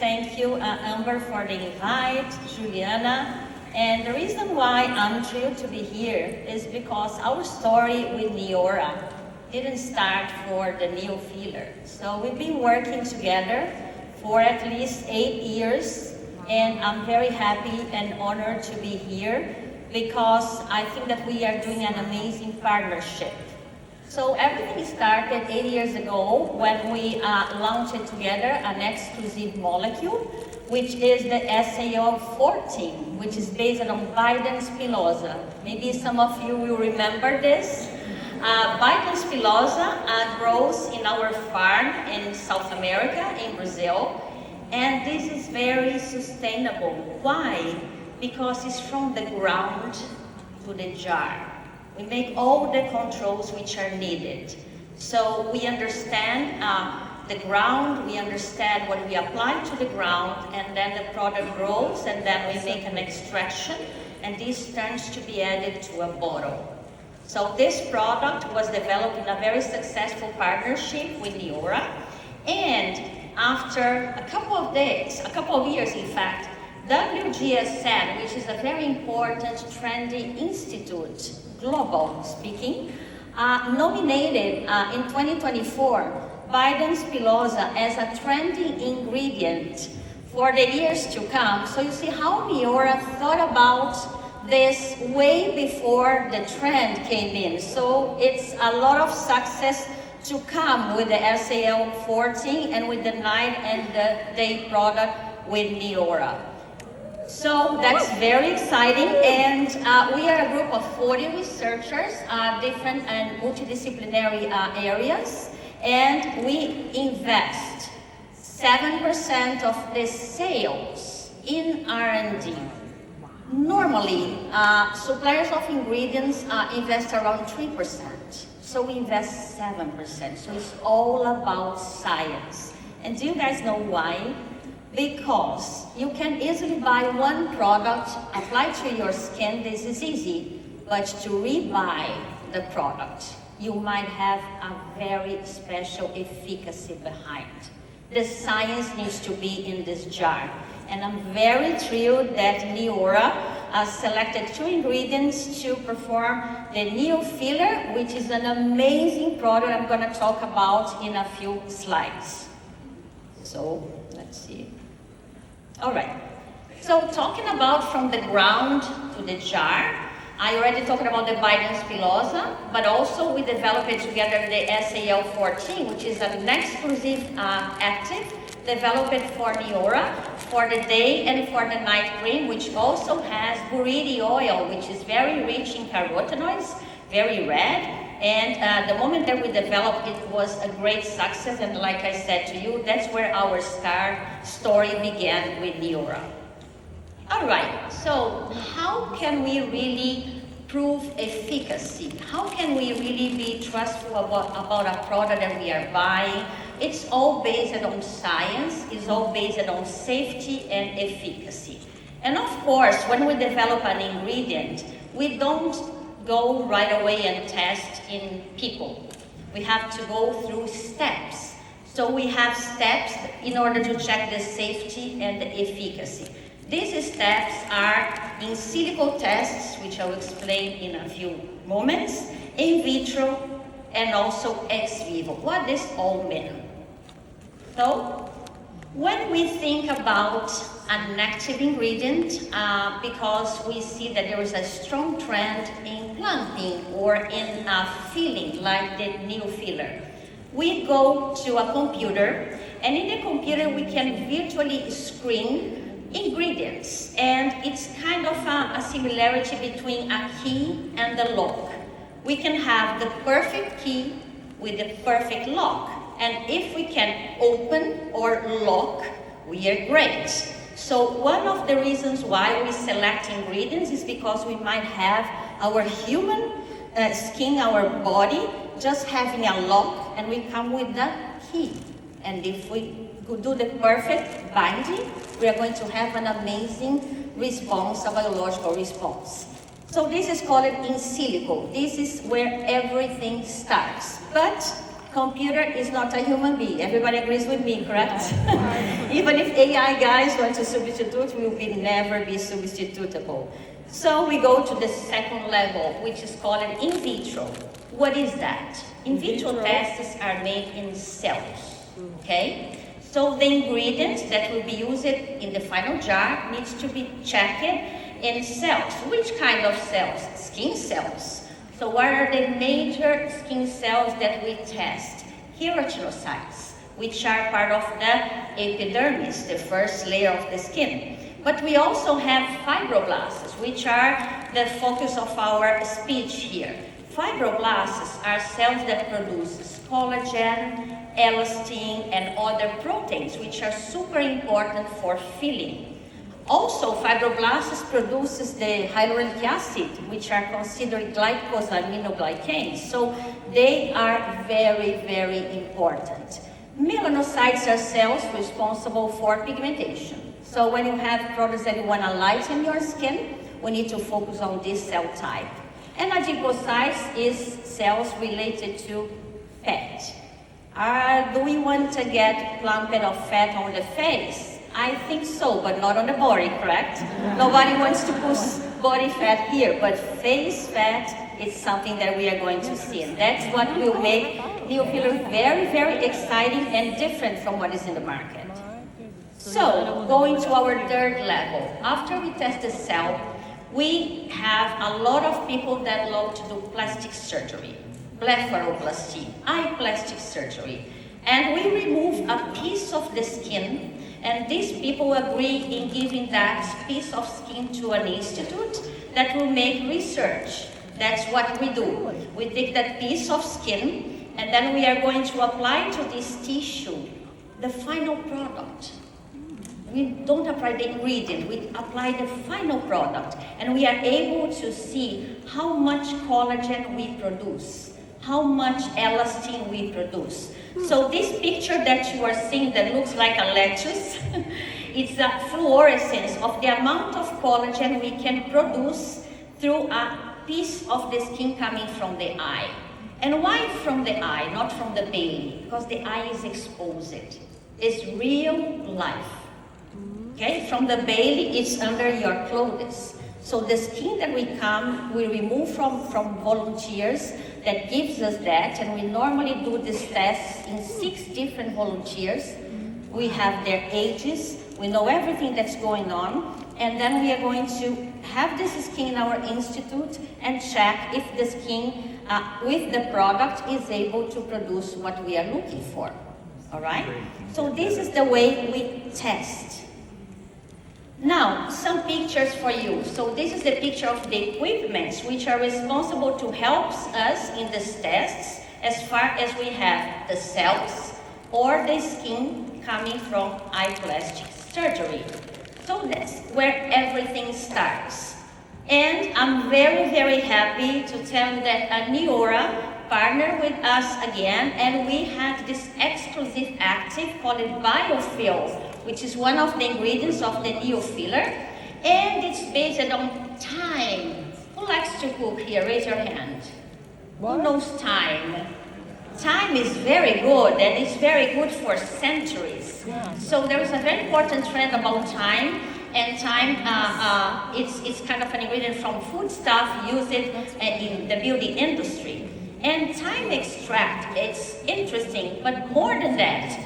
thank you, Amber, for the invite, Juliana. And the reason why I'm thrilled to be here is because our story with Neora didn't start for the Neo filler. So we've been working together for at least 8 years, and I'm very happy and honored to be here because I think that we are doing an amazing partnership. So everything started 8 years ago when we launched together an exclusive molecule, which is the SAO14, which is based on Biden spilosa. Maybe some of you will remember this. Biden spilosa grows in our farm in South America, in Brazil, and this is very sustainable. Why? Because it's from the ground to the jar. We make all the controls which are needed. So we understand the ground, we understand what we apply to the ground, and then the product grows, and then we make an extraction, and this turns to be added to a bottle. So this product was developed in a very successful partnership with Neora, and after a couple of years in fact, WGSN, which is a very important trendy institute, global speaking, nominated in 2024 Biden spilosa as a trendy ingredient for the years to come. So you see how Neora thought about this way before the trend came in. So it's a lot of success to come with the SAO14 and with the night and the day product with Neora. So that's very exciting, and we are a group of 40 researchers, different and multidisciplinary areas, and we invest 7% of the sales in R&D. Normally, suppliers of ingredients invest around 3%, so we invest 7%, so it's all about science. And do you guys know why? Because you can easily buy one product, apply to your skin, this is easy, but to rebuy the product, you might have a very special efficacy behind. The science needs to be in this jar. And I'm very thrilled that Neora selected 2 ingredients to perform the Neo filler, which is an amazing product I'm going to talk about in a few slides. So, let's see. All right, so talking about from the ground to the jar, I already talked about the Biden spilosa, but also we developed together the SAO14, which is an exclusive active developed for Neora, for the day and for the night cream, which also has buriti oil, which is very rich in carotenoids, very red. And the moment that we developed it was a great success, and like I said to you, that's where our story began with Neora. All right, so how can we really prove efficacy? How can we really be trustful about a product that we are buying? It's all based on science, it's all based on safety and efficacy. And of course, when we develop an ingredient, we don't go right away and test in people. We have to go through steps. So we have steps in order to check the safety and the efficacy. These steps are in silico tests, which I'll explain in a few moments, in vitro, and also ex vivo. What does all mean? So, when we think about an active ingredient, because we see that there is a strong trend in planting or in filling, like the Neo filler, we go to a computer, and in the computer we can virtually screen ingredients, and it's kind of a similarity between a key and the lock. We can have the perfect key with the perfect lock, and if we can open or lock, we are great. So one of the reasons why we select ingredients is because we might have our human skin, our body, just having a lock, and we come with the key. And if we do the perfect binding, we are going to have an amazing response, a biological response. So this is called in silico. This is where everything starts. But computer is not a human being. Everybody agrees with me, correct? Even if AI guys want to substitute, we will never be substitutable. So we go to the second level, which is called an in vitro. What is that? In vitro tests are made in cells, okay? So the ingredients that will be used in the final jar needs to be checked in cells. Which kind of cells? Skin cells. So what are the major skin cells that we test? Keratinocytes, which are part of the epidermis, the first layer of the skin. But we also have fibroblasts, which are the focus of our speech here. Fibroblasts are cells that produce collagen, elastin, and other proteins, which are super important for feeling. Also, fibroblasts produces the hyaluronic acid, which are considered glycosaminoglycans. So they are very, very important. Melanocytes are cells responsible for pigmentation. So when you have products that you want to lighten your skin, we need to focus on this cell type. And adipocytes is cells related to fat. Do we want to get clumped of fat on the face? I think so, but not on the body, correct? Nobody wants to put body fat here, but face fat is something that we are going to see. And that's what will make neofillers very, very exciting and different from what is in the market. So, going to our third level. After we test the cell, we have a lot of people that love to do plastic surgery, blepharoplasty, eye plastic surgery. And we remove a piece of the skin, and these people agree in giving that piece of skin to an institute that will make research. That's what we do. We take that piece of skin, and then we are going to apply to this tissue the final product. We don't apply the ingredient, we apply the final product, and we are able to see how much collagen we produce, how much elastin we produce. So this picture that you are seeing that looks like a lettuce, it's a fluorescence of the amount of collagen we can produce through a piece of the skin coming from the eye. And why from the eye, not from the baby? Because the eye is exposed. It's real life. Okay, from the belly, it's under your clothes. So the skin that we remove from volunteers that gives us that, and we normally do this test in 6 different volunteers. We have their ages, we know everything that's going on, and then we are going to have this skin in our institute and check if the skin with the product is able to produce what we are looking for. All right? So this is the way we test. Now, some pictures for you. So this is the picture of the equipments which are responsible to help us in these tests as far as we have the cells or the skin coming from eye plastic surgery. So that's where everything starts. And I'm very, very happy to tell you that Neora partnered with us again, and we had this exclusive active called Biofill, which is one of the ingredients of the neofiller, and it's based on thyme. Who likes to cook here? Raise your hand. What? Who knows thyme? Thyme is very good, and it's very good for centuries. Yeah. So there is a very important trend about thyme, and thyme, it's kind of an ingredient from food stuff used in the beauty industry. And thyme extract, it's interesting, but more than that,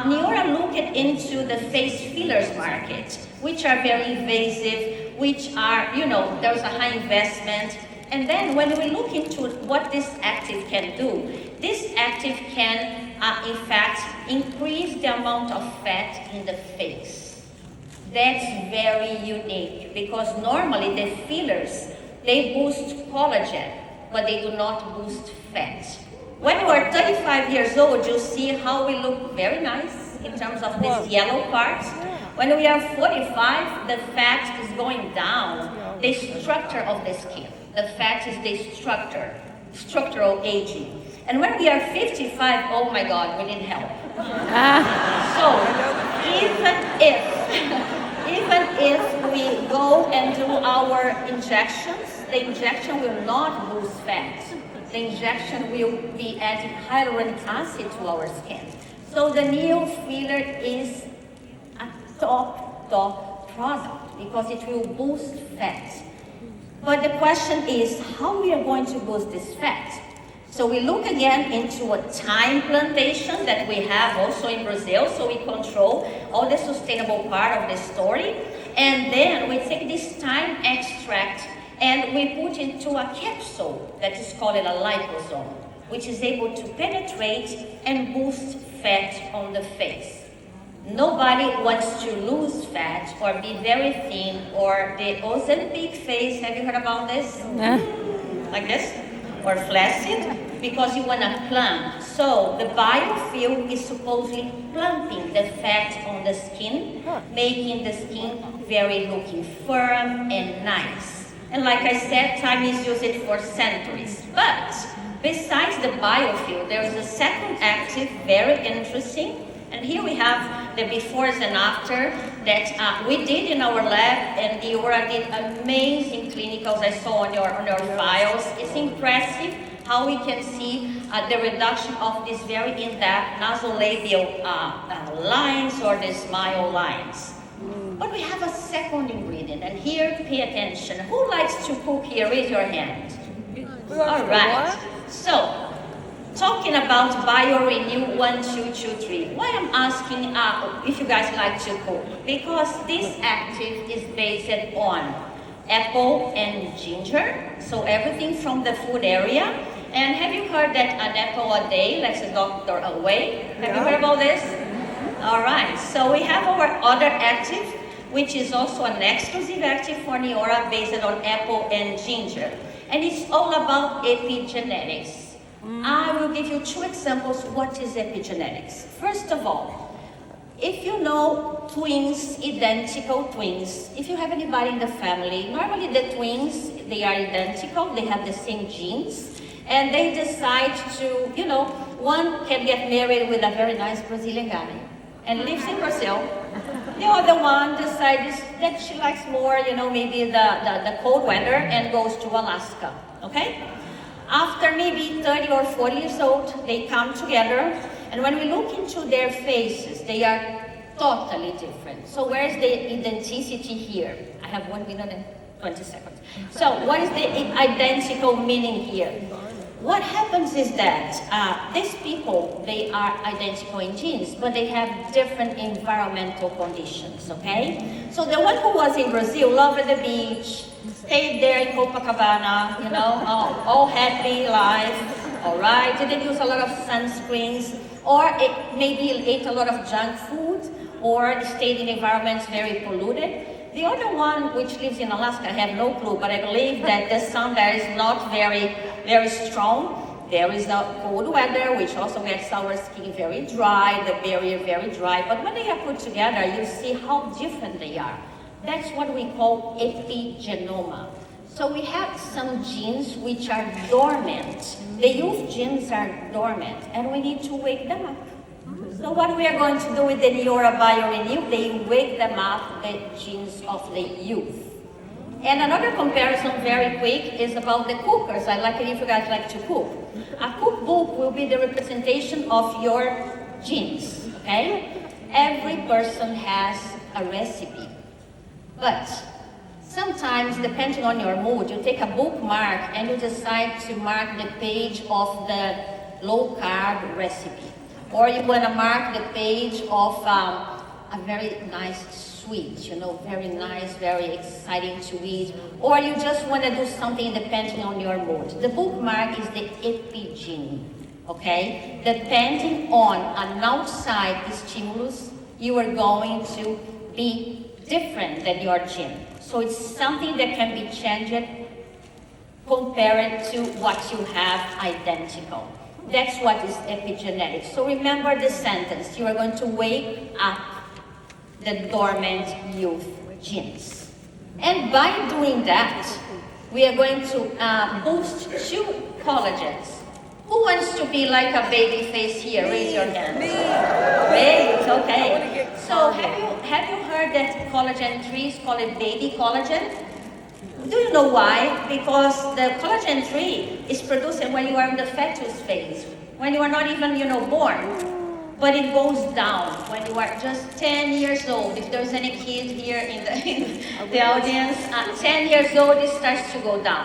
Neora looked into the face fillers market, which are very invasive, which are, there's a high investment. And then when we look into what this active can do, this active can, in fact, increase the amount of fat in the face. That's very unique, because normally the fillers, they boost collagen, but they do not boost fat. When we are 35 years old, you see how we look very nice in terms of this yellow part. When we are 45, the fat is going down. The structure of the skin. The fat is the structural aging. And when we are 55, oh my God, we need help. So, even if we go and do our injections, the injection will not boost fat. The the injection will be adding hyaluronic acid to our skin. So the Neo filler is a top product because it will boost fat. But the question is how we are going to boost this fat. So we look again into a thyme plantation that we have also in Brazil, so we control all the sustainable part of the story. And then we take this thyme extract and we put into a capsule that is called a liposome, which is able to penetrate and boost fat on the face. Nobody wants to lose fat or be very thin or the Ozempic face. Have you heard about this? Yeah. Like this? Or flaccid? Because you want to plump. So the biofilm is supposedly plumping the fat on the skin, making the skin very looking firm and nice. And like I said, thyme is used for centuries. But besides the biofilm, there is a second active, very interesting. And here we have the befores and after that we did in our lab, and Neora did amazing clinicals I saw on your files. It's impressive how we can see the reduction of these very in-depth nasolabial lines or the smile lines. But we have a second ingredient, and here, pay attention. Who likes to cook here? Raise your hand. All right. So, talking about BioRenew 1, 2, 2, 3. Why I'm asking if you guys like to cook? Because this active is based on apple and ginger, so everything from the food area. And have you heard that an apple a day lets the doctor away? Have you heard about this? All right, so we have our other active, which is also an exclusive active for Neora based on apple and ginger. And it's all about epigenetics. I will give you 2 examples. What is epigenetics? First of all, if you know twins, identical twins, if you have anybody in the family, normally the twins, they are identical, they have the same genes, and they decide to, one can get married with a very nice Brazilian guy and lives in Brazil. The other one decides that she likes more, maybe the cold weather and goes to Alaska, okay? After maybe 30 or 40 years old, they come together, and when we look into their faces, they are totally different. So where's the identicity here? I have 1 minute and 20 seconds. So what is the identical meaning here? What happens is that these people, they are identical in genes, but they have different environmental conditions, okay? So the one who was in Brazil loved the beach, stayed there in Copacabana, all happy life, all right? Didn't use a lot of sunscreens, or maybe ate a lot of junk food, or stayed in environments very polluted. The other one, which lives in Alaska, I have no clue, but I believe that the sun there is not very, very strong. There is the cold weather, which also gets our skin very dry, the barrier very dry. But when they are put together, you see how different they are. That's what we call epigenoma. So we have some genes which are dormant. The youth genes are dormant, and we need to wake them up. So what we are going to do with the Neora BioRenew, they wake them up, the genes of the youth. And another comparison very quick is about the cookers. I like it if you guys like to cook. A cookbook will be the representation of your genes, okay? Every person has a recipe. But sometimes, depending on your mood, you take a bookmark and you decide to mark the page of the low-carb recipe. Or you want to mark the page of a very nice sweet, very nice, very exciting to eat. Or you just want to do something depending on your mood. The bookmark is the epigene, okay? Depending on an outside stimulus, you are going to be different than your gene. So it's something that can be changed compared to what you have identical. That's what is epigenetics. So remember the sentence. You are going to wake up the dormant youth genes. And by doing that, we are going to boost 2 collagens. Who wants to be like a baby face here? Raise your hand. Me. Great, okay. So have you heard that collagen 3 is called baby collagen? Do you know why? Because the collagen 3 is produced when you are in the fetus phase, when you are not even, born. But it goes down when you are just 10 years old. If there's any kid here in the audience, 10 years old, it starts to go down.